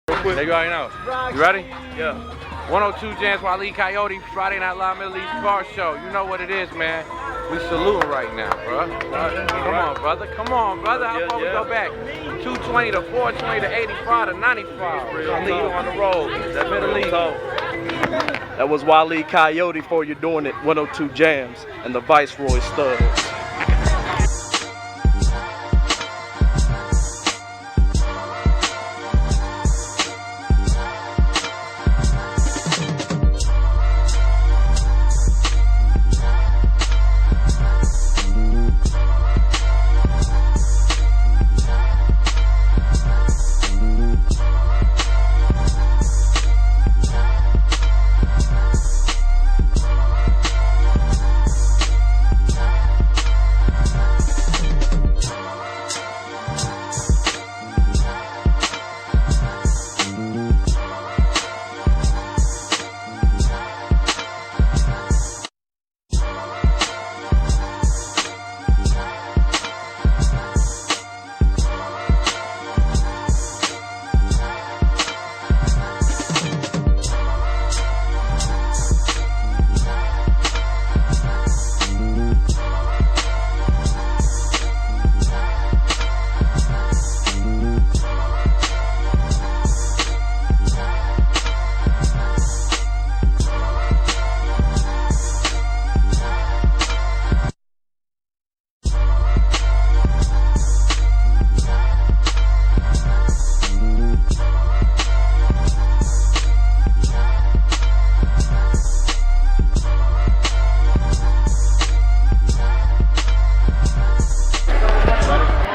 There you already know. You ready? Yeah. 102 Jamz, Waleed Coyote, Friday Night Live Middle East Car Show. You know what it is, man. We saluting right now, bro. Come on, brother. Come on, brother. How far we go back? 220 to 420 to 85 to 95. Waleed on the road. That Middle East. That was Waleed Coyote for You Doing It, 102 Jamz, and the ViceroyStubbs.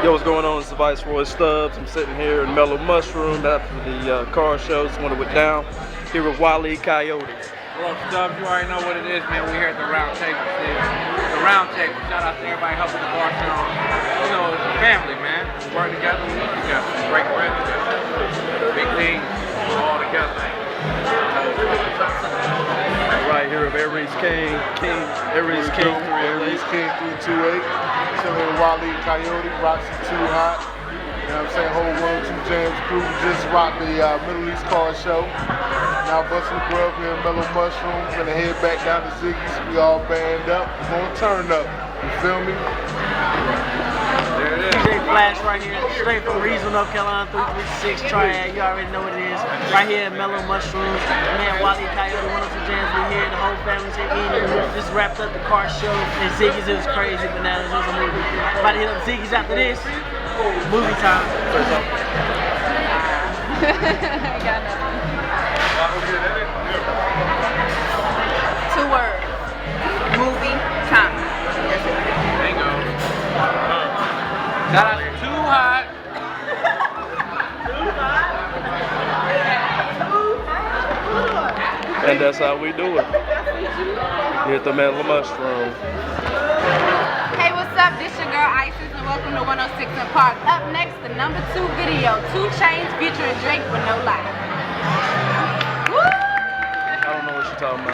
Yo, what's going on? It's the ViceroyStubbs. I'm sitting here in Mellow Mushroom after the car show. Just when it went down. Here with Waleed Coyote. What up, Stubbs? You already know what it is, man. We're here at the round table. The round table. Shout out to everybody helping the car show. You know, it's a family, man. We work together, we eat together. Break bread together. Big things all together. Right here of Apperance Apperance King 328. Chilling with Waleed Coyote, Roxy Too Hot. You know what I'm saying? Whole 102 Jamz crew. We just rocked the Middle East Car Show. Now busting the grub here in Mellow Mushroom. Gonna head back down to Ziggy's. We all band up. We're gonna turn up. You feel me? There it is. DJ Flash right here, straight from Reasonable, North Carolina, 336 Triad. You already know what it is. Right here at Mellow Mushrooms. Man, Waleed Coyote, 102 Jamz, we here. The whole family's here eating. Just wrapped up the car show. And Ziggy's, it was crazy, bananas. It was a movie. About to hit up Ziggy's after this. Movie time. I got nothing. 2 words. Movie time. Bingo. Shout out to Too Hot. And that's how we do it. Here at the Mellow Mushroom. Hey, what's up? This your girl Isis and welcome to 106 and Park. Up next, the #2 video, 2 Chainz featuring Drake with No Lie. Woo! I don't know what you're talking about.